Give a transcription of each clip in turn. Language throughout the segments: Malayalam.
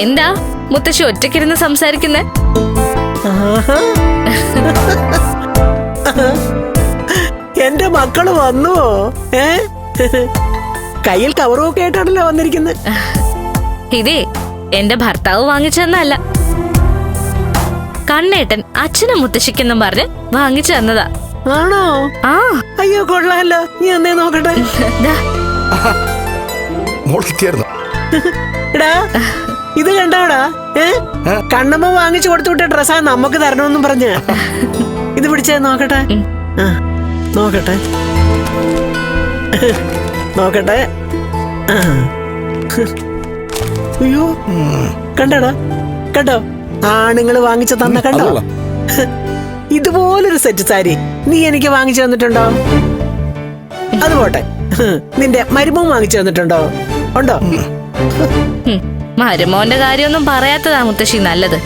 എന്താ മുത്തശ്ശി ഒറ്റയ്ക്കിരുന്ന് സംസാരിക്കുന്നേ? എന്റെ മക്കള് വന്നുവോ? കയ്യിൽ കവറൊക്കെ ആയിട്ടാണല്ലോ വന്നിരിക്കുന്നത്. ഇതേ എന്റെ ഭർത്താവ് വാങ്ങിച്ചെന്നല്ല, കണ്ണേട്ടൻ അച്ഛനും മുത്തശ്ശിക്കെന്നും പറഞ്ഞ് വാങ്ങിച്ചു തന്നതാ. ആണോ? ആ. അയ്യോ കൊള്ളാമല്ലോ, നീ എന്നേ നോക്കട്ടെ. എടാ ഇത് കണ്ടോടാ, കണ്ണമ്മ വാങ്ങിച്ചു കൊടുത്തു വിട്ട ഡ്രസ്സാ നമുക്ക് തരണമെന്നും പറഞ്ഞ. ഇത് പിടിച്ചേ നോക്കട്ടെ. നോക്കട്ടെ നോക്കട്ടെ. അയ്യോ കണ്ടോടാ, കണ്ടോ? ആണുങ്ങള് വാങ്ങിച്ചു തന്ന കണ്ടോ? ഇതുപോലൊരു സെറ്റ് സാരി നീ എനിക്ക് വാങ്ങിച്ചു തന്നിട്ടുണ്ടോ? അത് പോട്ടെ, നിന്റെ മരുമോൻ വാങ്ങിച്ചു തന്നിട്ടുണ്ടോ? ഉണ്ടോ? മരുമോന്റെ കാര്യമൊന്നും പറയാത്തതാ മുത്തശ്ശി നല്ലത്.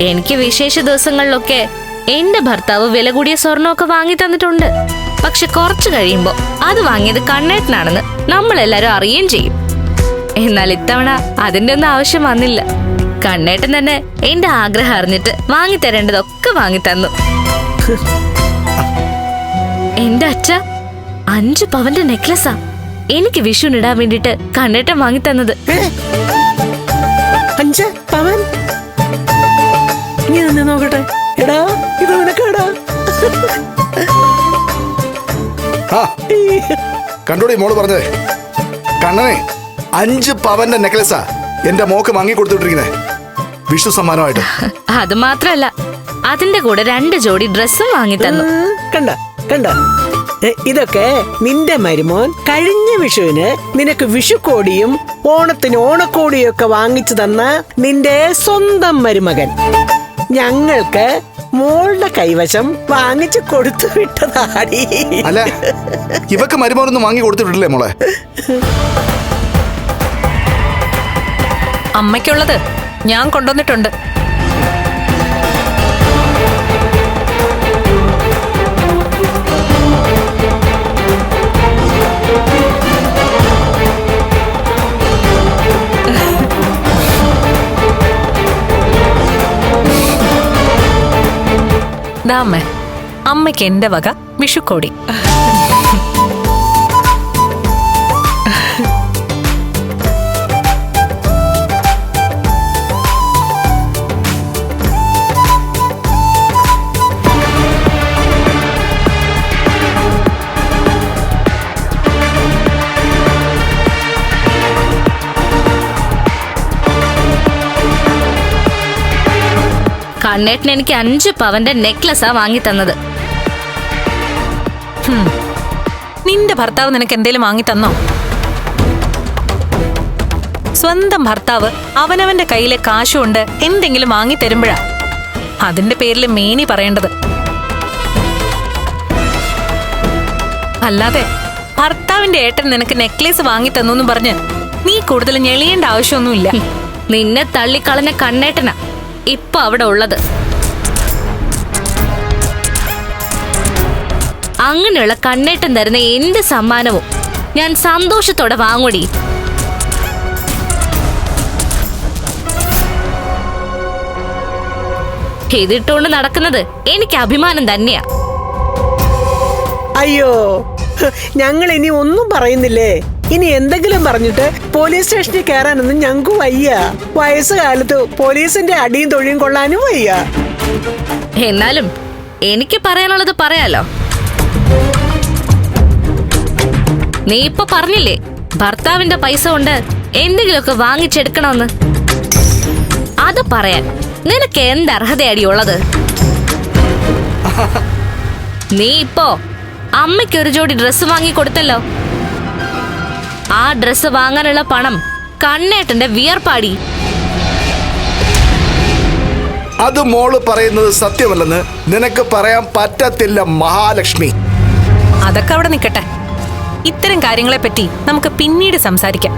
എനിക്ക് വിശേഷ ദിവസങ്ങളിലൊക്കെ എന്റെ ഭർത്താവ് വില കൂടിയ സ്വർണ്ണമൊക്കെ വാങ്ങി തന്നിട്ടുണ്ട്. പക്ഷെ കുറച്ചു കഴിയുമ്പോ അത് വാങ്ങിയത് കണ്ണേട്ടനാണെന്ന് നമ്മളെല്ലാരും അറിയുകയും ചെയ്യും. എന്നാൽ ഇത്തവണ അതിന്റെ ഒന്നും ആവശ്യം വന്നില്ല. കണ്ണേട്ടൻ തന്നെ എന്റെ ആഗ്രഹം അറിഞ്ഞിട്ട് വാങ്ങിത്തരേണ്ടതൊക്കെ വാങ്ങി തന്നു. എന്റെ അച്ഛ 5 പവന്റെ നെക്ലസാ എനിക്ക് വിഷുവിനിടാൻ വേണ്ടിട്ട് കണ്ണേട്ടൻ വാങ്ങി തന്നത്. 5 പവൻ? ഞാൻ നോക്കട്ടെ. എടാ ഇത് നിനക്കാടാ. കണ്ടോടി മോള് പറഞ്ഞേ, കണ്ണനെ 5 പവന്റെ നെക്ലസാ എന്റെ മോക്ക് വാങ്ങി കൊടുത്തുവിട്ടിരിക്കുന്നേ വിഷു സമ്മാനമായിട്ട്. അത് മാത്രല്ല, അതിന്റെ കൂടെ 2 ജോഡി ഡ്രസ്സും വാങ്ങി തന്നു. കണ്ട കണ്ട, ഇതൊക്കെ നിന്റെ മരുമോൻ കഴിഞ്ഞ വിഷുവിന് നിനക്ക് വിഷുക്കോടിയും ഓണത്തിന് ഓണക്കോടിയും ഒക്കെ വാങ്ങിച്ചു തന്ന നിന്റെ സ്വന്തം മരുമകൻ ഞങ്ങൾക്ക് മോളുടെ കൈവശം വാങ്ങിച്ചു കൊടുത്തു വിട്ടതാടി. അല്ല, ഇവക്ക് മരുമോനൊന്നും വാങ്ങി കൊടുത്തിട്ടില്ലേ മോളെ? അമ്മയ്ക്കുള്ളത് ഞാൻ കൊണ്ടുവന്നിട്ടുണ്ട്. അമ്മ, അമ്മയ്ക്ക് എന്റെ വക വിഷുക്കോടി. കണ്ണേട്ടൻ എനിക്ക് 5 പവന്റെ നെക്ലസാ വാങ്ങി തന്നത്. നിന്റെ ഭർത്താവ് നിനക്ക് എന്തേലും വാങ്ങി തന്നോ? സ്വന്തം ഭർത്താവ് അവനവന്റെ കയ്യിലെ കാശുകൊണ്ട് എന്തെങ്കിലും വാങ്ങി തരുമ്പോഴാ അതിന്റെ പേരിൽ മേനി പറയേണ്ടത്. അല്ലാതെ ഭർത്താവിന്റെ ഏട്ടൻ നിനക്ക് നെക്ലേസ് വാങ്ങി തന്നു പറഞ്ഞ് നീ കൂടുതൽ ഞെളിയേണ്ട ആവശ്യമൊന്നുമില്ല. നിന്നെ തള്ളിക്കളഞ്ഞ കണ്ണേട്ടനാ ഇപ്പൊ അവിടെ ഉള്ളത്. അങ്ങനെയുള്ള കണ്ണേട്ടൻ തരുന്ന എന്ത് സമ്മാനവും ഞാൻ സന്തോഷത്തോടെ വാങ്ങൂടി. ഇതിട്ടുകൊണ്ട് നടക്കുന്നത് എനിക്ക് അഭിമാനം തന്നെയാ. അയ്യോ, ഞങ്ങൾ ഇനി ഒന്നും പറയുന്നില്ലേ? ഇനി എന്തെങ്കിലും പറഞ്ഞിട്ട് പോലീസ് സ്റ്റേഷനിൽ കയറാനൊന്നും ഞങ്ങൾക്ക് വയ്യ. വയസ്സുകാലത്ത് പോലീസിന്റെ അടിയും തൊഴിയും കൊള്ളാനും വയ്യ. എന്നാലും എനിക്ക് പറയാനുള്ളത് പറയാലോ. നീ ഇപ്പൊ പറഞ്ഞില്ലേ ഭർത്താവിന്റെ പൈസ കൊണ്ട് എന്തെങ്കിലുമൊക്കെ വാങ്ങിച്ചെടുക്കണമെന്ന്. അത് പറയാൻ നിനക്ക് എന്ത് അർഹതയടിയുള്ളത്? നീ ഇപ്പോ അമ്മയ്ക്ക് 1 ജോഡി ഡ്രസ്സ് വാങ്ങി കൊടുത്തല്ലോ. ആ ഡ്രസ്സ് വാങ്ങാനുള്ള പണം കണ്ണേട്ടന്റെ വിയർപ്പാടി. അത് മോള് പറയുന്നത് സത്യമല്ലെന്ന് നിനക്ക് പറയാൻ പറ്റത്തില്ല മഹാലക്ഷ്മി. അതൊക്കെ അവിടെ നിൽക്കട്ടെ. ഇത്തരം കാര്യങ്ങളെ പറ്റി നമുക്ക് പിന്നീട് സംസാരിക്കാം.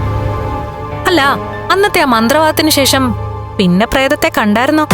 അല്ല, അന്നത്തെ ആ മന്ത്രവാദത്തിന് ശേഷം പിന്നെ പ്രേതത്തെ കണ്ടായിരുന്നോ?